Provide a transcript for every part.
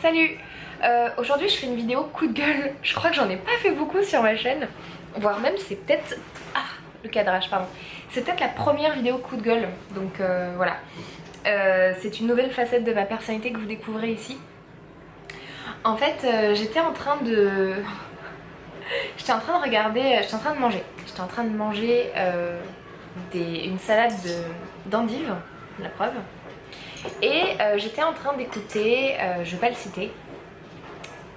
Salut. Aujourd'hui je fais une vidéo coup de gueule. Je crois que j'en ai pas fait beaucoup sur ma chaîne. Voire même c'est peut-être... Ah, le cadrage, pardon. C'est peut-être la première vidéo coup de gueule. Donc voilà. C'est une nouvelle facette de ma personnalité que vous découvrez ici. En fait j'étais en train de... J'étais en train de regarder... J'étais en train de manger. J'étais en train de manger une salade d'endives, la preuve. Et j'étais en train d'écouter, je vais pas le citer,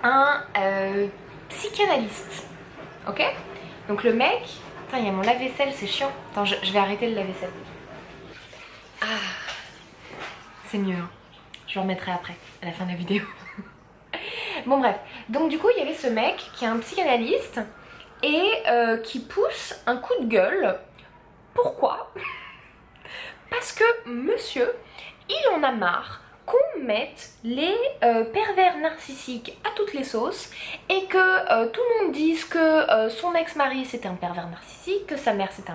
un psychanalyste, ok. Donc le mec, putain il y a mon lave-vaisselle, c'est chiant. Attends, je vais arrêter le lave-vaisselle. Ah, c'est mieux, hein. Je le remettrai après, à la fin de la vidéo. Bon bref, donc du coup il y avait ce mec qui est un psychanalyste et qui pousse un coup de gueule. Pourquoi? Parce que monsieur, il en a marre qu'on mette les pervers narcissiques à toutes les sauces et que tout le monde dise que son ex-mari c'était un pervers narcissique, que sa mère c'était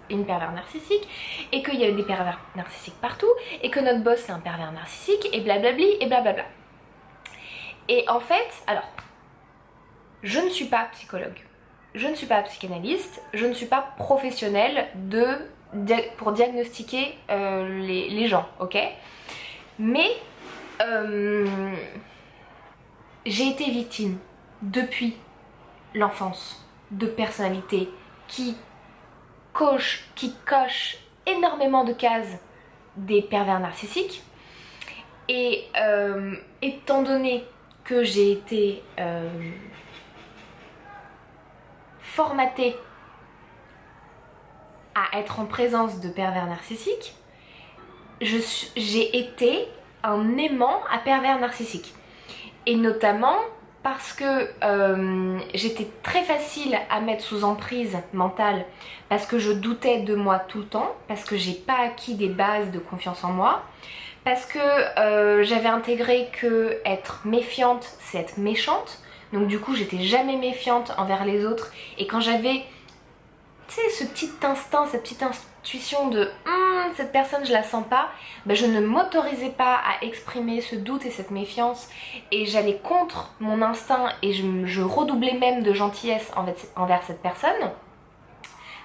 une pervers narcissique et qu'il y avait des pervers narcissiques partout et que notre boss c'est un pervers narcissique et blablabli et blablabla. Et en fait, alors, je ne suis pas psychologue, je ne suis pas psychanalyste, je ne suis pas professionnelle pour diagnostiquer les gens, ok? Mais j'ai été victime depuis l'enfance de personnalités qui cochent énormément de cases des pervers narcissiques. Et étant donné que j'ai été formatée à être en présence de pervers narcissiques, j'ai été un aimant à pervers narcissiques. Et notamment parce que j'étais très facile à mettre sous emprise mentale parce que je doutais de moi tout le temps, parce que j'ai pas acquis des bases de confiance en moi, parce que j'avais intégré que être méfiante c'est être méchante, donc du coup j'étais jamais méfiante envers les autres, et quand j'avais, tu sais, ce petit instinct, cette petite intuition de cette personne je la sens pas, ben je ne m'autorisais pas à exprimer ce doute et cette méfiance, et j'allais contre mon instinct et je redoublais même de gentillesse envers cette personne.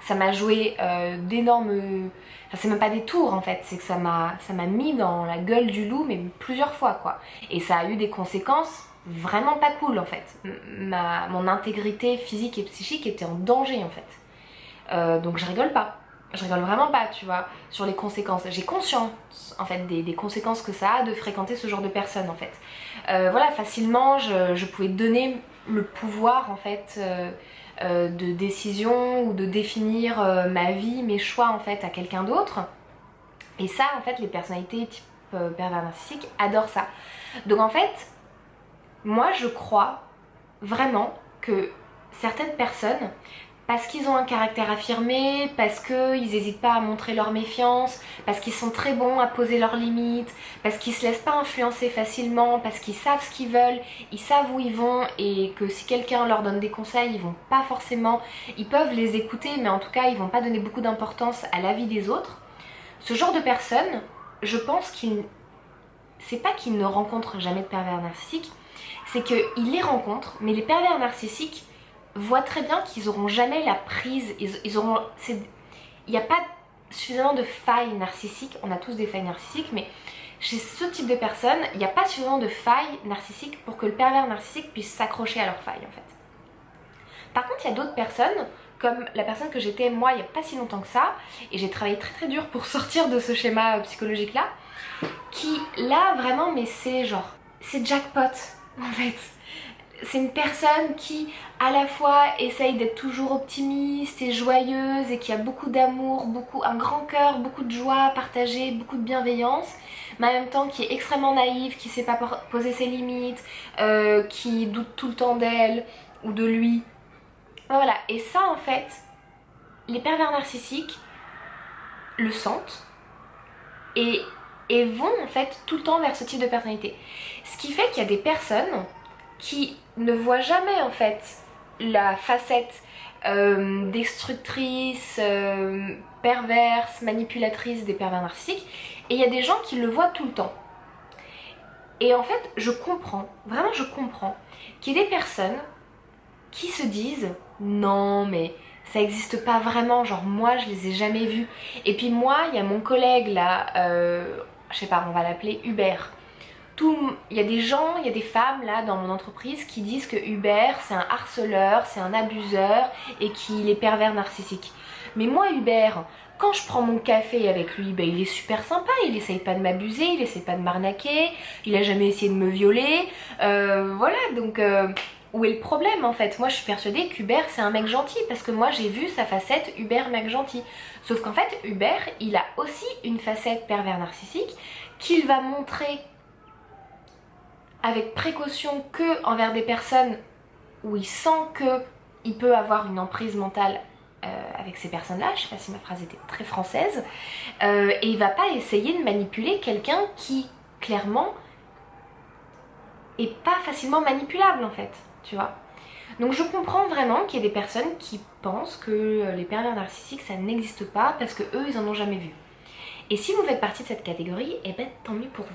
Ça m'a joué d'énormes... Enfin, c'est même pas des tours en fait, c'est que ça m'a mis dans la gueule du loup, mais plusieurs fois quoi. Et ça a eu des conséquences vraiment pas cool en fait. Mon intégrité physique et psychique était en danger en fait. Donc je rigole pas. Je rigole vraiment pas, tu vois, sur les conséquences. J'ai conscience en fait des conséquences que ça a de fréquenter ce genre de personnes en fait. Voilà, facilement je pouvais donner le pouvoir en fait de décision ou de définir ma vie, mes choix en fait à quelqu'un d'autre. Et ça en fait les personnalités type pervers narcissique adorent ça. Donc en fait moi je crois vraiment que certaines personnes, parce qu'ils ont un caractère affirmé, parce qu'ils n'hésitent pas à montrer leur méfiance, parce qu'ils sont très bons à poser leurs limites, parce qu'ils se laissent pas influencer facilement, parce qu'ils savent ce qu'ils veulent, ils savent où ils vont, et que si quelqu'un leur donne des conseils, ils vont pas forcément, ils peuvent les écouter, mais en tout cas ils vont pas donner beaucoup d'importance à l'avis des autres. Ce genre de personnes, je pense c'est pas qu'ils ne rencontrent jamais de pervers narcissiques, c'est qu'ils les rencontrent, mais les pervers narcissiques voient très bien qu'ils n'auront jamais la prise, il n'y a pas suffisamment de failles narcissiques, on a tous des failles narcissiques, mais chez ce type de personnes, il n'y a pas suffisamment de failles narcissiques pour que le pervers narcissique puisse s'accrocher à leurs failles en fait. Par contre, il y a d'autres personnes, comme la personne que j'étais moi il n'y a pas si longtemps que ça, et j'ai travaillé très très dur pour sortir de ce schéma psychologique là, qui là vraiment, mais c'est genre, c'est jackpot en fait. C'est une personne qui à la fois essaye d'être toujours optimiste et joyeuse et qui a beaucoup d'amour, un grand cœur, beaucoup de joie à partager, beaucoup de bienveillance, mais en même temps qui est extrêmement naïve, qui sait pas poser ses limites, qui doute tout le temps d'elle ou de lui. Voilà, et ça en fait, les pervers narcissiques le sentent et vont en fait tout le temps vers ce type de personnalité. Ce qui fait qu'il y a des personnes qui ne voient jamais en fait la facette destructrice, perverse, manipulatrice des pervers narcissiques, et il y a des gens qui le voient tout le temps. Et en fait, je comprends, vraiment je comprends, qu'il y ait des personnes qui se disent non mais ça n'existe pas vraiment, genre moi je les ai jamais vus. Et puis moi, il y a mon collègue là, je sais pas, on va l'appeler Hubert. Il y a des gens, il y a des femmes là dans mon entreprise qui disent que Hubert c'est un harceleur, c'est un abuseur et qu'il est pervers narcissique. Mais moi Hubert, quand je prends mon café avec lui, ben, il est super sympa, il essaye pas de m'abuser, il essaye pas de m'arnaquer, il a jamais essayé de me violer, voilà donc où est le problème en fait? Moi je suis persuadée qu'Hubert c'est un mec gentil parce que moi j'ai vu sa facette Hubert mec gentil. Sauf qu'en fait Hubert il a aussi une facette pervers narcissique qu'il va montrer avec précaution que envers des personnes où il sent qu'il peut avoir une emprise mentale avec ces personnes-là, je sais pas si ma phrase était très française, et il va pas essayer de manipuler quelqu'un qui, clairement, est pas facilement manipulable en fait, tu vois. Donc je comprends vraiment qu'il y ait des personnes qui pensent que les pervers narcissiques ça n'existe pas parce que eux ils en ont jamais vu. Et si vous faites partie de cette catégorie, eh ben tant mieux pour vous.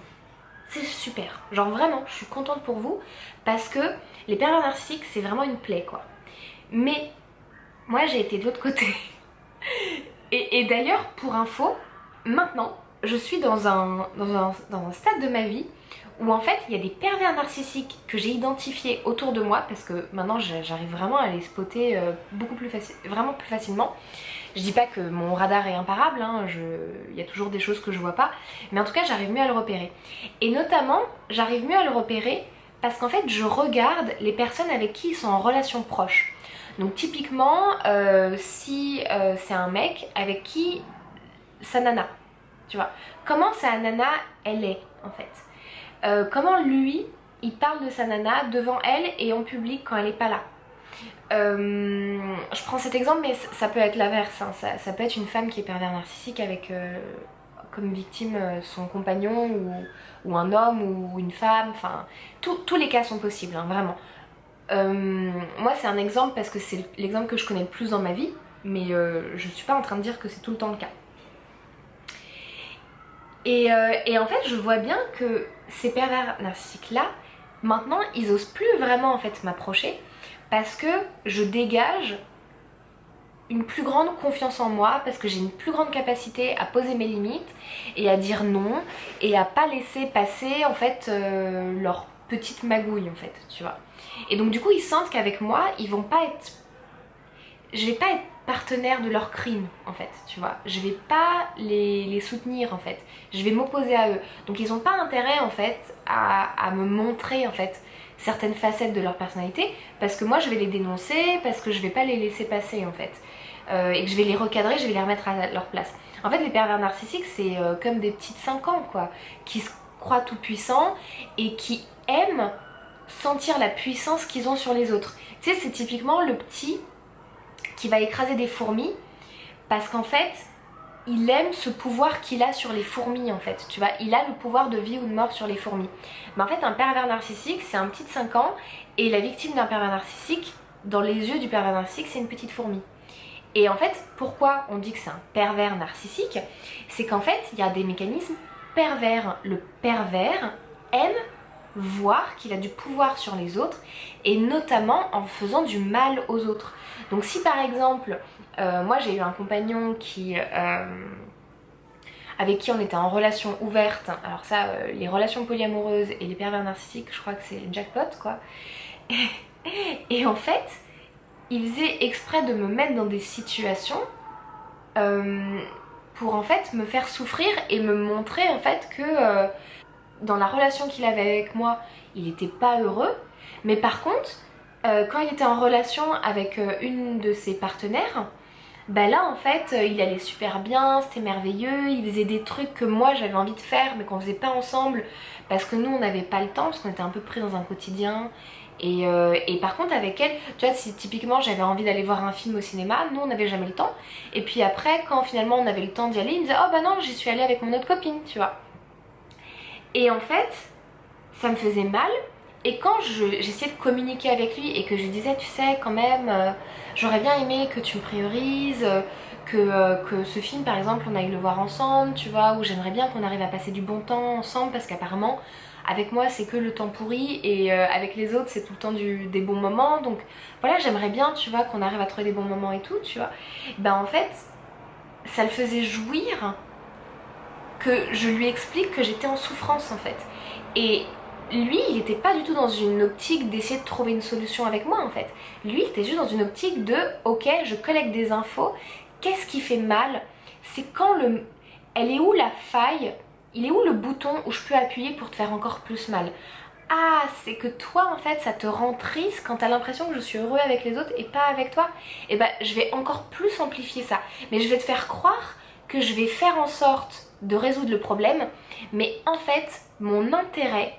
C'est super, genre vraiment, je suis contente pour vous parce que les pervers narcissiques c'est vraiment une plaie quoi. Mais moi j'ai été de l'autre côté. Et d'ailleurs pour info, maintenant je suis dans un stade de ma vie où en fait il y a des pervers narcissiques que j'ai identifiés autour de moi parce que maintenant j'arrive vraiment à les spotter vraiment plus facilement. Je dis pas que mon radar est imparable, hein, il y a toujours des choses que je vois pas, mais en tout cas j'arrive mieux à le repérer. Et notamment, j'arrive mieux à le repérer parce qu'en fait je regarde les personnes avec qui ils sont en relation proche. Donc typiquement, si c'est un mec avec qui sa nana, tu vois, comment sa nana elle est en fait. Comment lui, il parle de sa nana devant elle et en public quand elle est pas là. Je prends cet exemple mais ça peut être l'inverse, hein. Ça peut être une femme qui est pervers narcissique avec comme victime son compagnon ou un homme ou une femme, enfin tous les cas sont possibles, hein, vraiment. Moi c'est un exemple parce que c'est l'exemple que je connais le plus dans ma vie, mais je suis pas en train de dire que c'est tout le temps le cas. Et en fait je vois bien que ces pervers narcissiques là, maintenant ils osent plus vraiment en fait m'approcher parce que je dégage une plus grande confiance en moi, parce que j'ai une plus grande capacité à poser mes limites et à dire non et à pas laisser passer en fait leur petite magouille en fait, tu vois. Et donc du coup ils sentent qu'avec moi ils vont pas être, je vais pas être partenaire de leur crime en fait, tu vois. Je vais pas les soutenir en fait, je vais m'opposer à eux. Donc ils ont pas intérêt en fait à me montrer en fait certaines facettes de leur personnalité parce que moi je vais les dénoncer, parce que je vais pas les laisser passer en fait, et que je vais les recadrer, je vais les remettre à leur place. En fait les pervers narcissiques c'est comme des petites 5 ans quoi, qui se croient tout puissants et qui aiment sentir la puissance qu'ils ont sur les autres. Tu sais c'est typiquement le petit qui va écraser des fourmis parce qu'en fait il aime ce pouvoir qu'il a sur les fourmis en fait, tu vois, il a le pouvoir de vie ou de mort sur les fourmis. Mais en fait un pervers narcissique c'est un petit de 5 ans et la victime d'un pervers narcissique, dans les yeux du pervers narcissique c'est une petite fourmi. Et en fait pourquoi on dit que c'est un pervers narcissique, c'est qu'en fait il y a des mécanismes pervers. Le pervers aime voir qu'il a du pouvoir sur les autres et notamment en faisant du mal aux autres. Donc si par exemple moi j'ai eu un compagnon avec qui on était en relation ouverte, alors ça les relations polyamoureuses et les pervers narcissiques je crois que c'est jackpot quoi. Et en fait il faisait exprès de me mettre dans des situations pour en fait me faire souffrir et me montrer en fait que dans la relation qu'il avait avec moi il était pas heureux, mais par contre quand il était en relation avec une de ses partenaires, bah là en fait il allait super bien, c'était merveilleux, il faisait des trucs que moi j'avais envie de faire mais qu'on faisait pas ensemble parce que nous on n'avait pas le temps, parce qu'on était un peu pris dans un quotidien. Et par contre avec elle, tu vois, si typiquement j'avais envie d'aller voir un film au cinéma, nous on n'avait jamais le temps. Et puis après quand finalement on avait le temps d'y aller, il me disait oh bah non j'y suis allée avec mon autre copine, tu vois. Et en fait ça me faisait mal. Et quand j'essayais de communiquer avec lui et que je lui disais tu sais quand même j'aurais bien aimé que tu me priorises, que ce film par exemple on aille le voir ensemble, tu vois, ou j'aimerais bien qu'on arrive à passer du bon temps ensemble parce qu'apparemment avec moi c'est que le temps pourri et avec les autres c'est tout le temps des bons moments, donc voilà, j'aimerais bien, tu vois, qu'on arrive à trouver des bons moments et tout, tu vois. Ben en fait, ça le faisait jouir que je lui explique que j'étais en souffrance en fait. Et lui, il était pas du tout dans une optique d'essayer de trouver une solution avec moi en fait. Lui, il était juste dans une optique de ok, je collecte des infos, qu'est-ce qui fait mal? C'est quand elle est où la faille? Il est où le bouton où je peux appuyer pour te faire encore plus mal? Ah, c'est que toi en fait ça te rend triste quand t'as l'impression que je suis heureux avec les autres et pas avec toi. Et ben je vais encore plus amplifier ça. Mais je vais te faire croire que je vais faire en sorte de résoudre le problème. Mais en fait, mon intérêt,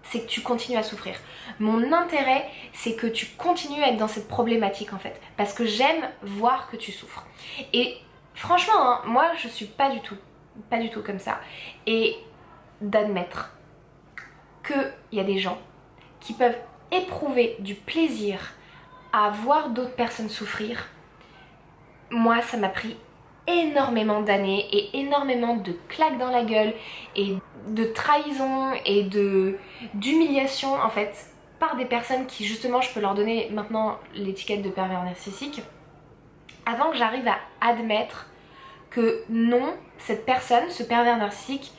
c'est que tu continues à souffrir. Mon intérêt, c'est que tu continues à être dans cette problématique en fait. Parce que j'aime voir que tu souffres. Et franchement, hein, moi je suis pas du tout comme ça. Et d'admettre qu'il y a des gens qui peuvent éprouver du plaisir à voir d'autres personnes souffrir, moi ça m'a pris énormément d'années et énormément de claques dans la gueule et de trahison et d'humiliation en fait par des personnes qui justement je peux leur donner maintenant l'étiquette de pervers narcissique avant que j'arrive à admettre que non, cette personne, ce pervers narcissique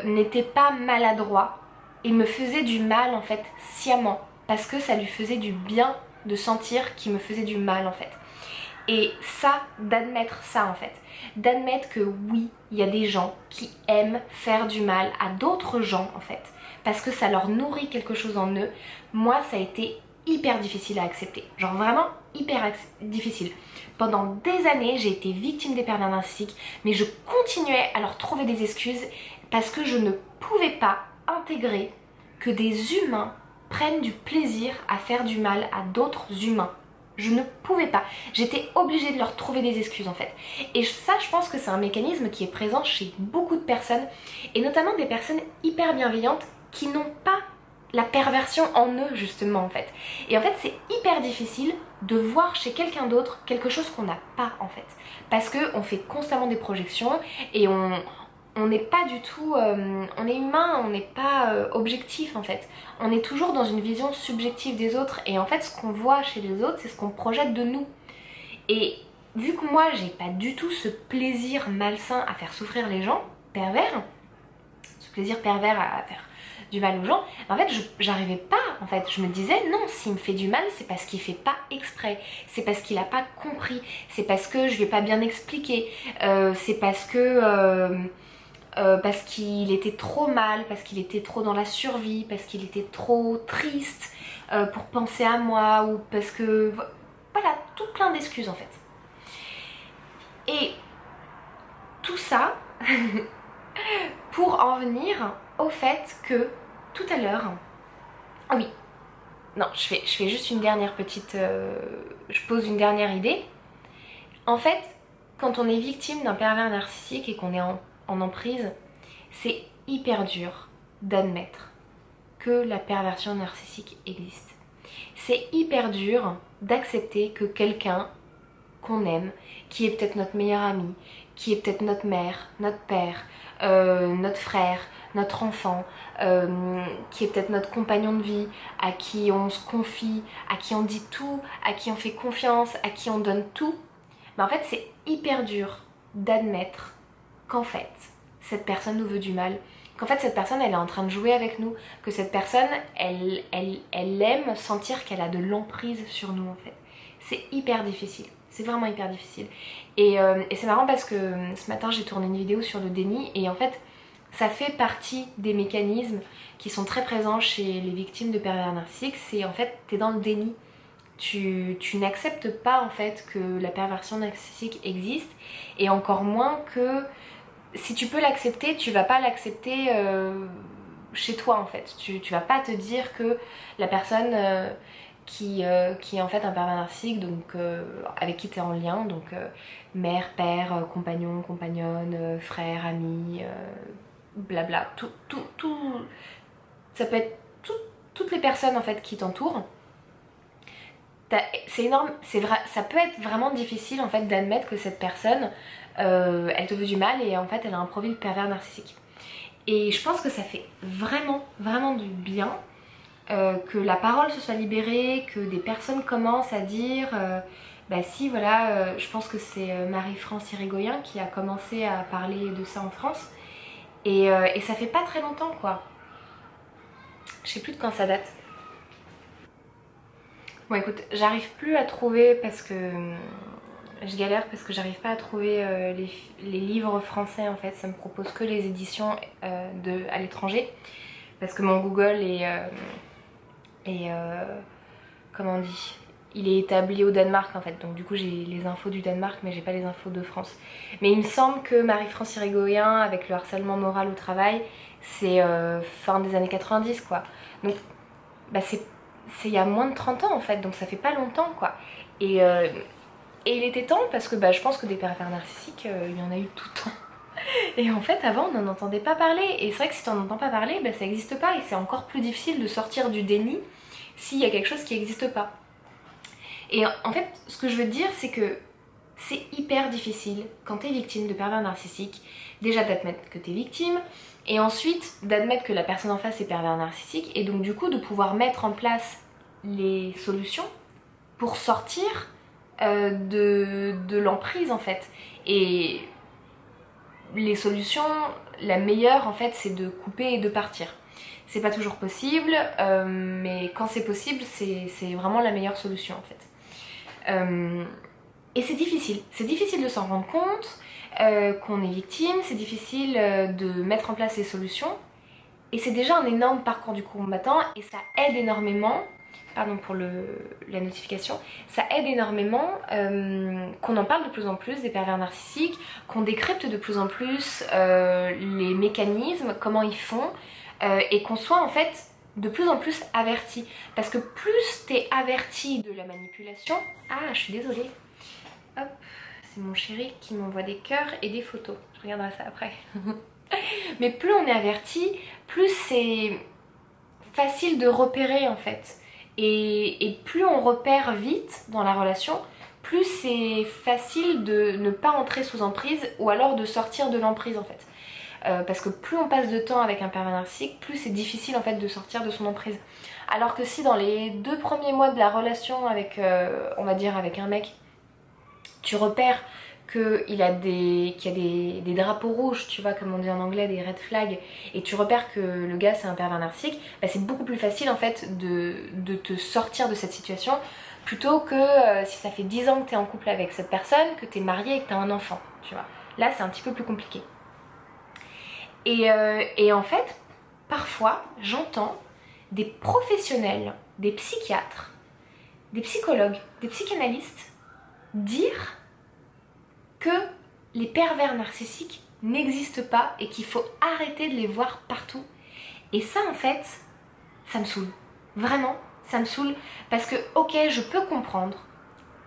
n'était pas maladroit et me faisait du mal en fait sciemment parce que ça lui faisait du bien de sentir qu'il me faisait du mal en fait. Et ça, d'admettre ça en fait, d'admettre que oui, il y a des gens qui aiment faire du mal à d'autres gens en fait, parce que ça leur nourrit quelque chose en eux, moi ça a été hyper difficile à accepter, genre vraiment hyper difficile. Pendant des années, j'ai été victime des pervers narcissiques, mais je continuais à leur trouver des excuses parce que je ne pouvais pas intégrer que des humains prennent du plaisir à faire du mal à d'autres humains. Je ne pouvais pas. J'étais obligée de leur trouver des excuses en fait. Et ça, je pense que c'est un mécanisme qui est présent chez beaucoup de personnes, et notamment des personnes hyper bienveillantes qui n'ont pas la perversion en eux justement en fait. Et en fait, c'est hyper difficile de voir chez quelqu'un d'autre quelque chose qu'on n'a pas en fait. Parce qu'on fait constamment des projections et on n'est pas du tout, on est humain, on n'est pas objectif en fait. On est toujours dans une vision subjective des autres et en fait ce qu'on voit chez les autres c'est ce qu'on projette de nous. Et vu que moi j'ai pas du tout ce plaisir malsain à faire souffrir les gens, pervers, ce plaisir pervers à faire du mal aux gens, en fait j'arrivais pas en fait, je me disais non, s'il me fait du mal c'est parce qu'il fait pas exprès, c'est parce qu'il a pas compris, c'est parce que je lui ai pas bien expliqué, c'est parce que parce qu'il était trop mal, parce qu'il était trop dans la survie, parce qu'il était trop triste pour penser à moi, ou parce que... Voilà, tout plein d'excuses en fait. Et tout ça pour en venir au fait que tout à l'heure... Ah oui, non, je fais juste une dernière petite... je pose une dernière idée. En fait, quand on est victime d'un pervers narcissique et qu'on est en emprise, c'est hyper dur d'admettre que la perversion narcissique existe. C'est hyper dur d'accepter que quelqu'un qu'on aime, qui est peut-être notre meilleur ami, qui est peut-être notre mère, notre père, notre frère, notre enfant, qui est peut-être notre compagnon de vie, à qui on se confie, à qui on dit tout, à qui on fait confiance, à qui on donne tout, mais en fait c'est hyper dur d'admettre qu'en fait cette personne nous veut du mal, qu'en fait cette personne elle est en train de jouer avec nous, que cette personne elle aime sentir qu'elle a de l'emprise sur nous en fait. C'est hyper difficile, c'est vraiment hyper difficile. Et c'est marrant parce que ce matin j'ai tourné une vidéo sur le déni et en fait ça fait partie des mécanismes qui sont très présents chez les victimes de pervers narcissiques, c'est en fait t'es dans le déni. Tu n'acceptes pas en fait que la perversion narcissique existe et encore moins que si tu peux l'accepter, tu vas pas l'accepter chez toi en fait. Tu vas pas te dire que la personne qui est en fait un pervers narcissique, donc avec qui tu es en lien, donc mère, père, compagnon, compagnonne, frère, ami, blabla, tout, ça peut être toutes les personnes en fait qui t'entourent. C'est énorme, c'est vrai, ça peut être vraiment difficile en fait d'admettre que cette personne elle te veut du mal et en fait elle a un profil pervers narcissique. Et je pense que ça fait vraiment, vraiment du bien que la parole se soit libérée, que des personnes commencent à dire bah si voilà, je pense que c'est Marie-France Irigoyen qui a commencé à parler de ça en France. Et ça fait pas très longtemps quoi. Je sais plus de quand ça date. Bon écoute, j'arrive plus à trouver parce que je galère parce que j'arrive pas à trouver les livres français en fait. Ça me propose que les éditions à l'étranger parce que mon Google comment on dit, il est établi au Danemark en fait, donc du coup j'ai les infos du Danemark mais j'ai pas les infos de France. Mais il me semble que Marie-France Irigoyen avec le harcèlement moral au travail, c'est fin des années 90 quoi. Donc bah c'est il y a moins de 30 ans en fait, donc ça fait pas longtemps quoi. Et il était temps parce que bah, je pense que des pervers narcissiques, il y en a eu tout le temps. Et en fait avant on n'en entendait pas parler, et c'est vrai que si t'en entends pas parler, bah, ça n'existe pas, et c'est encore plus difficile de sortir du déni s'il y a quelque chose qui n'existe pas. Et en fait ce que je veux te dire c'est que c'est hyper difficile quand t'es victime de pervers narcissiques, déjà d'admettre que t'es victime, et ensuite d'admettre que la personne en face est pervers narcissique, et donc du coup de pouvoir mettre en place les solutions pour sortir de l'emprise en fait. Et les solutions, la meilleure en fait c'est de couper et de partir. C'est pas toujours possible, mais quand c'est possible c'est vraiment la meilleure solution en fait. Et c'est difficile de s'en rendre compte qu'on est victime, c'est difficile de mettre en place les solutions, et c'est déjà un énorme parcours du combattant, et ça aide énormément, pardon pour la notification, ça aide énormément qu'on en parle de plus en plus des pervers narcissiques, qu'on décrypte de plus en plus les mécanismes, comment ils font, et qu'on soit en fait de plus en plus averti. Parce que plus t'es averti de la manipulation... Ah, je suis désolée. Hop, c'est mon chéri qui m'envoie des cœurs et des photos. Je regarderai ça après. Mais plus on est averti, plus c'est facile de repérer en fait. Et plus on repère vite dans la relation, plus c'est facile de ne pas entrer sous emprise, ou alors de sortir de l'emprise en fait. Parce que plus on passe de temps avec un pervers narcissique, plus c'est difficile en fait de sortir de son emprise. Alors que si dans les 2 premiers mois de la relation avec, on va dire avec un mec, tu repères qu'il y a des drapeaux rouges, tu vois, comme on dit en anglais, des red flags, et tu repères que le gars c'est un pervers narcissique, bah, c'est beaucoup plus facile en fait de te sortir de cette situation, plutôt que si ça fait 10 ans que t'es en couple avec cette personne, que t'es marié et que t'as un enfant, tu vois. Là c'est un petit peu plus compliqué. Et en fait, parfois, j'entends des professionnels, des psychiatres, des psychologues, des psychanalystes dire que les pervers narcissiques n'existent pas et qu'il faut arrêter de les voir partout. Et ça, en fait, ça me saoule. Vraiment, ça me saoule parce que, ok, je peux comprendre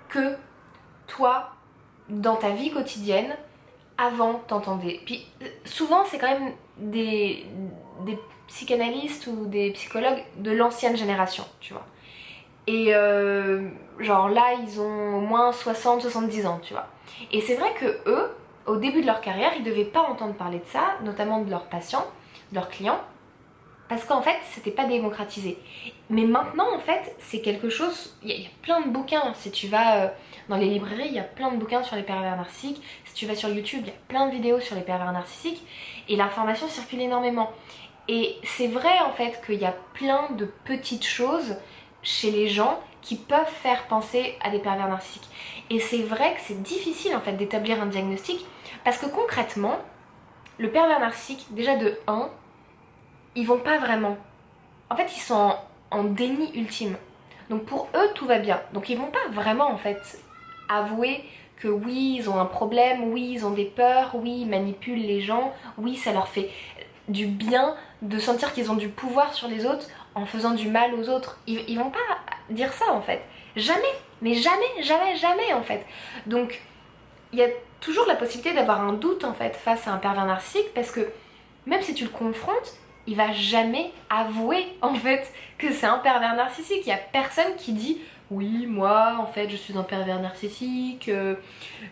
que toi, dans ta vie quotidienne, avant t'entendais. Puis souvent c'est quand même des psychanalystes ou des psychologues de l'ancienne génération, tu vois. Et genre là ils ont au moins 60-70 ans, tu vois. Et c'est vrai que eux, au début de leur carrière, ils devaient pas entendre parler de ça, notamment de leurs patients, de leurs clients, parce qu'en fait c'était pas démocratisé. Mais maintenant en fait c'est quelque chose, il y a plein de bouquins, si tu vas dans les librairies, il y a plein de bouquins sur les pervers narcissiques, si tu vas sur YouTube il y a plein de vidéos sur les pervers narcissiques, et l'information circule énormément. Et c'est vrai en fait qu'il y a plein de petites choses chez les gens qui peuvent faire penser à des pervers narcissiques. Et c'est vrai que c'est difficile en fait d'établir un diagnostic, parce que concrètement le pervers narcissique, déjà de 1, ils vont pas vraiment. En fait, ils sont en déni ultime. Donc pour eux, tout va bien. Donc ils vont pas vraiment en fait avouer que oui, ils ont un problème, oui, ils ont des peurs, oui, ils manipulent les gens, oui, ça leur fait du bien de sentir qu'ils ont du pouvoir sur les autres en faisant du mal aux autres. Ils vont pas dire ça en fait. Jamais. Mais jamais, jamais, jamais en fait. Donc il y a toujours la possibilité d'avoir un doute en fait face à un pervers narcissique, parce que même si tu le confrontes, il va jamais avouer en fait que c'est un pervers narcissique. Il y a personne qui dit oui, moi en fait je suis un pervers narcissique,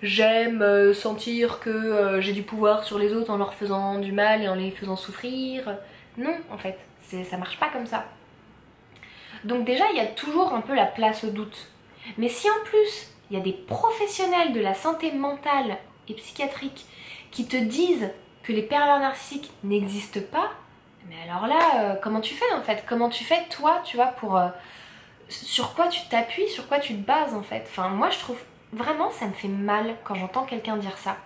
j'aime sentir que j'ai du pouvoir sur les autres en leur faisant du mal et en les faisant souffrir. Non, en fait, ça marche pas comme ça. Donc déjà, il y a toujours un peu la place au doute. Mais si en plus, il y a des professionnels de la santé mentale et psychiatrique qui te disent que les pervers narcissiques n'existent pas, mais alors là, comment tu fais en fait? Comment tu fais toi, tu vois, pour... sur quoi tu t'appuies, sur quoi tu te bases en fait? Enfin, moi je trouve vraiment, ça me fait mal quand j'entends quelqu'un dire ça.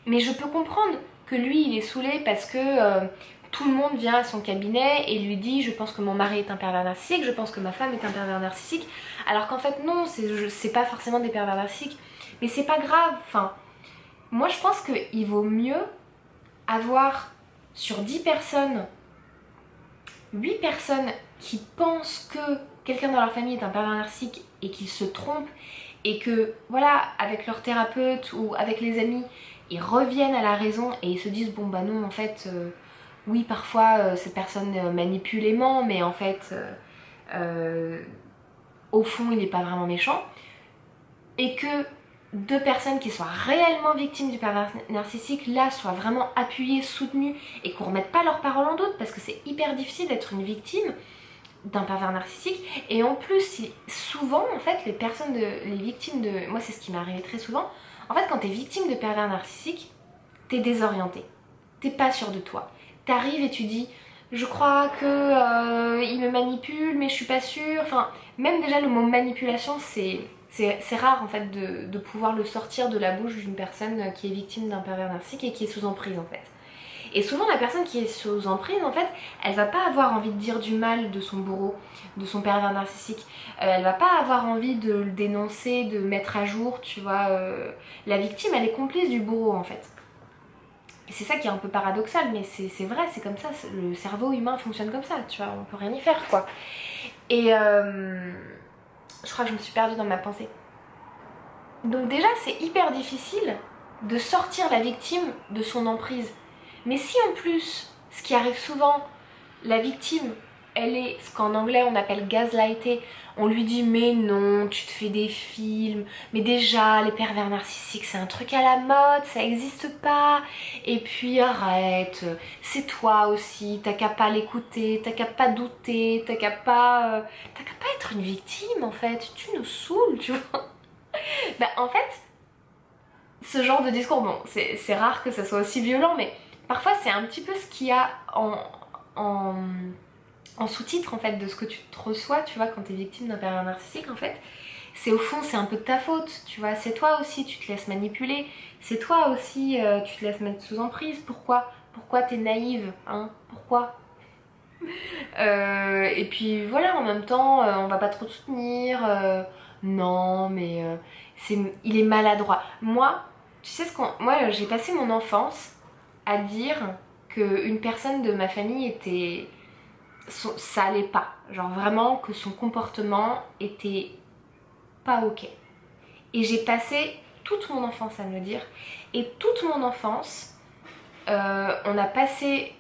Mais je peux comprendre que lui, il est saoulé parce que tout le monde vient à son cabinet et lui dit « je pense que mon mari est un pervers narcissique, je pense que ma femme est un pervers narcissique ». Alors qu'en fait non, c'est pas forcément des pervers narcissiques. Mais c'est pas grave, enfin... Moi je pense qu'il vaut mieux avoir sur 10 personnes, 8 personnes qui pensent que quelqu'un dans leur famille est un pervers narcissique et qu'ils se trompent et que voilà, avec leur thérapeute ou avec les amis, ils reviennent à la raison et ils se disent bon bah non en fait oui parfois cette personne manipule et ment mais en fait au fond il n'est pas vraiment méchant, et que 2 personnes qui soient réellement victimes du pervers narcissique là soient vraiment appuyées, soutenues et qu'on remette pas leurs paroles en doute, parce que c'est hyper difficile d'être une victime d'un pervers narcissique. Et en plus souvent en fait les victimes de... Moi c'est ce qui m'est arrivé très souvent. En fait quand t'es victime de pervers narcissique, t'es désorienté, t'es pas sûr de toi, t'arrives et tu dis je crois que il me manipule mais je suis pas sûre. Enfin même déjà le mot manipulation c'est rare en fait de pouvoir le sortir de la bouche d'une personne qui est victime d'un pervers narcissique et qui est sous emprise en fait. Et souvent la personne qui est sous emprise en fait, elle va pas avoir envie de dire du mal de son bourreau, de son pervers narcissique. Elle va pas avoir envie de le dénoncer, de mettre à jour, tu vois. La victime elle est complice du bourreau en fait. Et c'est ça qui est un peu paradoxal, mais c'est vrai, c'est comme ça, le cerveau humain fonctionne comme ça, tu vois, on peut rien y faire quoi. Et je crois que je me suis perdue dans ma pensée. Donc déjà c'est hyper difficile de sortir la victime de son emprise. Mais si en plus, ce qui arrive souvent, la victime, elle est ce qu'en anglais on appelle gaslightée, on lui dit mais non, tu te fais des films, mais déjà les pervers narcissiques c'est un truc à la mode, ça existe pas, et puis arrête, c'est toi aussi, t'as qu'à pas l'écouter, t'as qu'à pas douter, t'as qu'à pas être une victime en fait, tu nous saoules, tu vois. Bah en fait, ce genre de discours, bon c'est rare que ça soit aussi violent, mais parfois c'est un petit peu ce qu'il y a en sous-titre en fait de ce que tu te reçois, tu vois, quand t'es victime d'un pervers narcissique en fait. C'est au fond, c'est un peu de ta faute, tu vois, c'est toi aussi, tu te laisses manipuler, c'est toi aussi, tu te laisses mettre sous emprise, pourquoi t'es naïve, hein, pourquoi et puis voilà, en même temps, on va pas trop te soutenir, non mais il est maladroit. Moi, tu sais moi j'ai passé mon enfance à dire qu'une personne de ma famille était... ça allait pas. Genre vraiment que son comportement était pas ok. Et j'ai passé toute mon enfance à me le dire. Et toute mon enfance, on a passé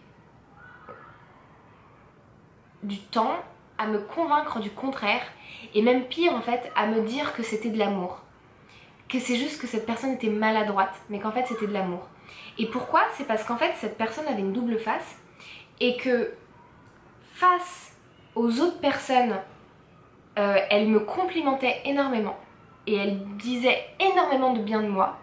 du temps à me convaincre du contraire. Et même pire en fait, à me dire que c'était de l'amour. Que c'est juste que cette personne était maladroite, mais qu'en fait c'était de l'amour. Et pourquoi? C'est parce qu'en fait cette personne avait une double face, et que face aux autres personnes, elle me complimentait énormément et elle disait énormément de bien de moi,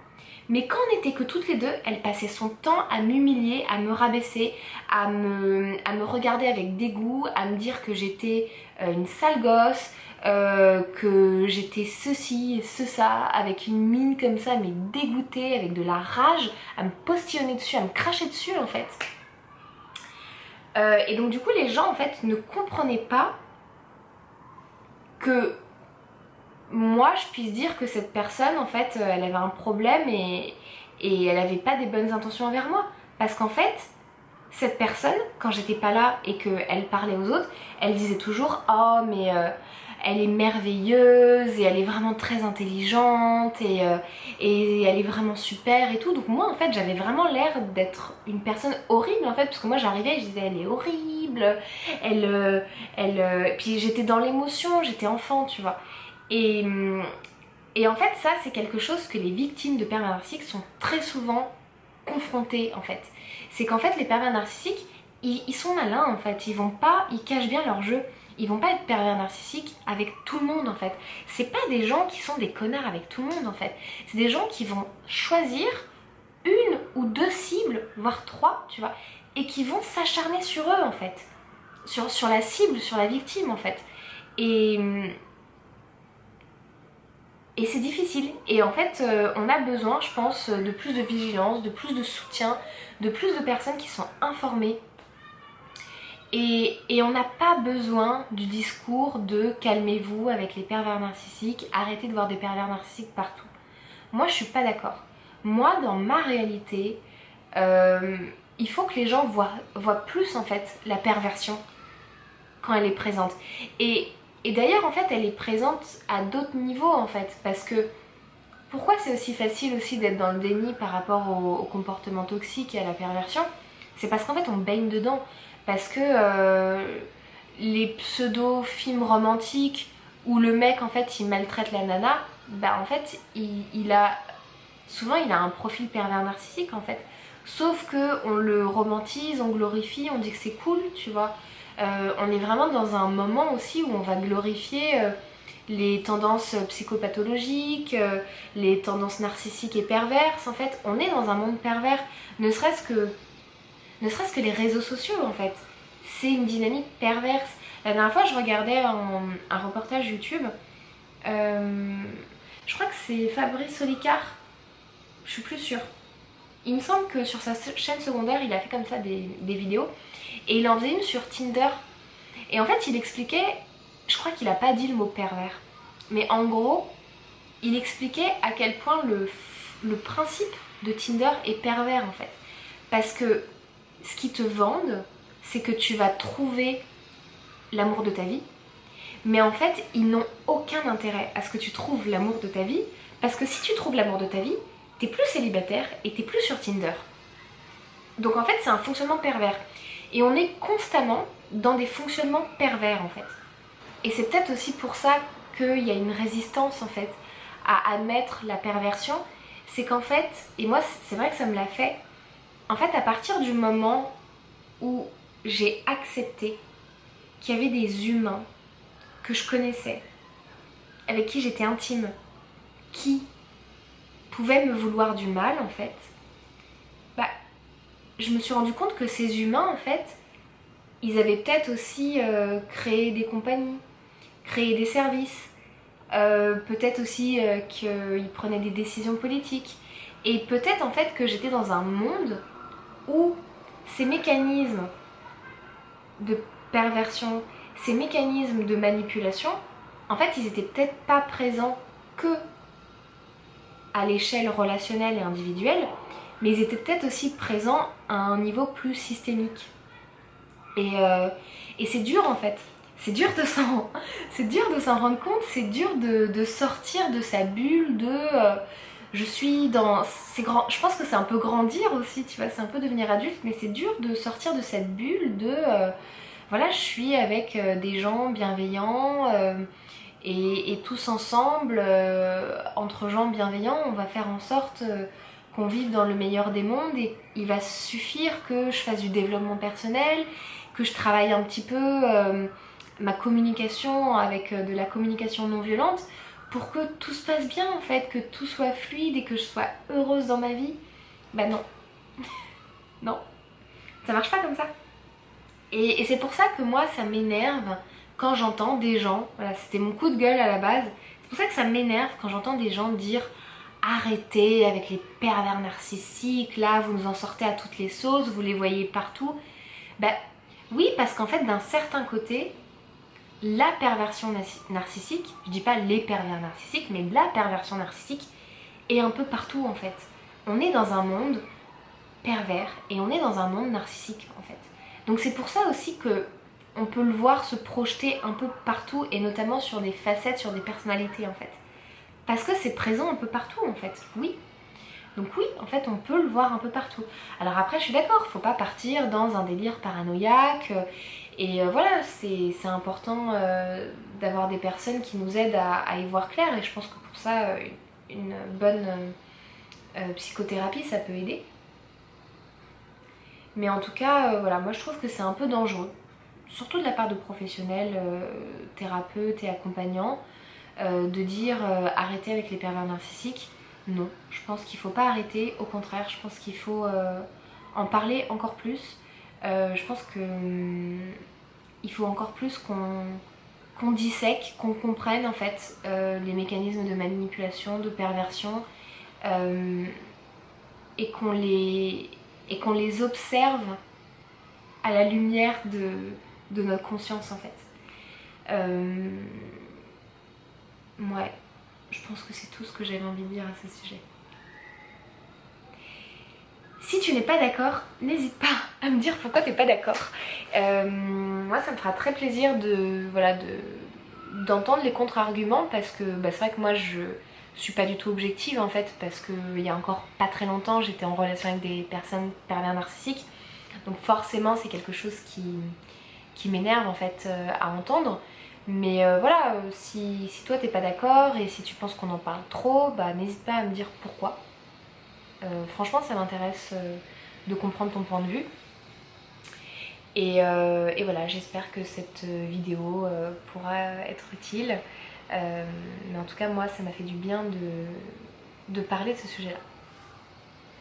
mais quand on n'était que toutes les deux, elle passait son temps à m'humilier, à me rabaisser, à me regarder avec dégoût, à me dire que j'étais une sale gosse, que j'étais ceci et ça, avec une mine comme ça, mais dégoûtée, avec de la rage, à me postillonner dessus, à me cracher dessus en fait. Et donc du coup les gens en fait ne comprenaient pas que moi je puisse dire que cette personne en fait elle avait un problème et elle avait pas des bonnes intentions envers moi, parce qu'en fait cette personne, quand j'étais pas là et qu'elle parlait aux autres, elle disait toujours oh mais elle est merveilleuse et elle est vraiment très intelligente et elle est vraiment super et tout. Donc moi en fait j'avais vraiment l'air d'être une personne horrible en fait, parce que moi j'arrivais et je disais elle est horrible, puis j'étais dans l'émotion, j'étais enfant, tu vois. Et, et en fait ça c'est quelque chose que les victimes de pervers narcissiques sont très souvent confrontées en fait. C'est qu'en fait les pervers narcissiques ils sont malins en fait, ils cachent bien leur jeu. Ils vont pas être pervers narcissiques avec tout le monde en fait. C'est pas des gens qui sont des connards avec tout le monde en fait. C'est des gens qui vont choisir une ou deux cibles, voire trois, tu vois, et qui vont s'acharner sur eux en fait. Sur la cible, sur la victime en fait. Et, et c'est difficile. Et en fait, on a besoin, je pense, de plus de vigilance, de plus de soutien, de plus de personnes qui sont informées. Et on n'a pas besoin du discours de calmez-vous avec les pervers narcissiques, arrêtez de voir des pervers narcissiques partout. Moi je suis pas d'accord. Moi dans ma réalité, il faut que les gens voient plus en fait la perversion quand elle est présente. Et d'ailleurs en fait elle est présente à d'autres niveaux en fait, parce que pourquoi c'est aussi facile aussi d'être dans le déni par rapport au comportement toxique et à la perversion? C'est parce qu'en fait on baigne dedans. Parce que les pseudo-films romantiques où le mec en fait il maltraite la nana, bah en fait souvent il a un profil pervers narcissique en fait. Sauf que on le romantise, on glorifie, on dit que c'est cool, tu vois. On est vraiment dans un moment aussi où on va glorifier les tendances psychopathologiques, les tendances narcissiques et perverses. En fait, on est dans un monde pervers, ne serait-ce que les réseaux sociaux en fait. C'est une dynamique perverse. La dernière fois je regardais un reportage YouTube, je crois que c'est Fabrice Olicard, je suis plus sûre. Il me semble que sur sa chaîne secondaire il a fait comme ça des vidéos, et il en faisait une sur Tinder. Et en fait il expliquait, je crois qu'il a pas dit le mot pervers, mais en gros il expliquait à quel point le principe de Tinder est pervers en fait. Parce que ce qu'ils te vendent, c'est que tu vas trouver l'amour de ta vie, mais en fait, ils n'ont aucun intérêt à ce que tu trouves l'amour de ta vie, parce que si tu trouves l'amour de ta vie, t'es plus célibataire et t'es plus sur Tinder. Donc en fait, c'est un fonctionnement pervers. Et on est constamment dans des fonctionnements pervers en fait. Et c'est peut-être aussi pour ça qu'il y a une résistance en fait à admettre la perversion. C'est qu'en fait, et moi c'est vrai que ça me l'a fait, en fait à partir du moment où j'ai accepté qu'il y avait des humains que je connaissais, avec qui j'étais intime, qui pouvaient me vouloir du mal en fait, bah je me suis rendu compte que ces humains en fait, ils avaient peut-être aussi créé des compagnies, créé des services, peut-être aussi qu'ils prenaient des décisions politiques, et peut-être en fait que j'étais dans un monde où ces mécanismes de perversion, ces mécanismes de manipulation, en fait, ils étaient peut-être pas présents que à l'échelle relationnelle et individuelle, mais ils étaient peut-être aussi présents à un niveau plus systémique. Et c'est dur en fait. C'est dur de s'en rendre compte, c'est dur de sortir de sa bulle de je suis dans... je pense que c'est un peu grandir aussi, tu vois, c'est un peu devenir adulte, mais c'est dur de sortir de cette bulle de voilà, je suis avec des gens bienveillants et tous ensemble, entre gens bienveillants, on va faire en sorte qu'on vive dans le meilleur des mondes, et il va suffire que je fasse du développement personnel, que je travaille un petit peu ma communication avec de la communication non violente pour que tout se passe bien en fait, que tout soit fluide et que je sois heureuse dans ma vie. Bah non. Non. Ça marche pas comme ça. Et c'est pour ça que moi ça m'énerve quand j'entends des gens, voilà, c'était mon coup de gueule à la base, c'est pour ça que ça m'énerve quand j'entends des gens dire arrêtez avec les pervers narcissiques, là vous nous en sortez à toutes les sauces, vous les voyez partout. Bah oui, parce qu'en fait d'un certain côté, la perversion narcissique, je dis pas les pervers narcissiques, mais la perversion narcissique est un peu partout en fait. On est dans un monde pervers et on est dans un monde narcissique en fait. Donc c'est pour ça aussi que on peut le voir se projeter un peu partout et notamment sur des facettes, sur des personnalités en fait. Parce que c'est présent un peu partout en fait, oui. Donc oui, en fait, on peut le voir un peu partout. Alors après, je suis d'accord, faut pas partir dans un délire paranoïaque. Et voilà, c'est important d'avoir des personnes qui nous aident à y voir clair. Et je pense que pour ça, une bonne psychothérapie, ça peut aider. Mais en tout cas, voilà, moi je trouve que c'est un peu dangereux. Surtout de la part de professionnels, thérapeutes et accompagnants, de dire arrêtez avec les pervers narcissiques. Non, je pense qu'il ne faut pas arrêter, au contraire, je pense qu'il faut en parler encore plus. Je pense qu'il faut encore plus qu'on dissèque, qu'on comprenne en fait les mécanismes de manipulation, de perversion, et qu'on les observe à la lumière de notre conscience en fait. Ouais, je pense que c'est tout ce que j'avais envie de dire à ce sujet. Si tu n'es pas d'accord, n'hésite pas à me dire pourquoi t'es pas d'accord. Moi, ça me fera très plaisir d'entendre les contre-arguments parce que c'est vrai que moi, je suis pas du tout objective en fait parce qu'il y a encore pas très longtemps, j'étais en relation avec des personnes pervers narcissiques. Donc forcément, c'est quelque chose qui m'énerve en fait à entendre. Mais voilà, si toi t'es pas d'accord et si tu penses qu'on en parle trop, n'hésite pas à me dire pourquoi. Franchement, ça m'intéresse de comprendre ton point de vue. Et voilà, j'espère que cette vidéo pourra être utile. Mais en tout cas, moi, ça m'a fait du bien de parler de ce sujet-là.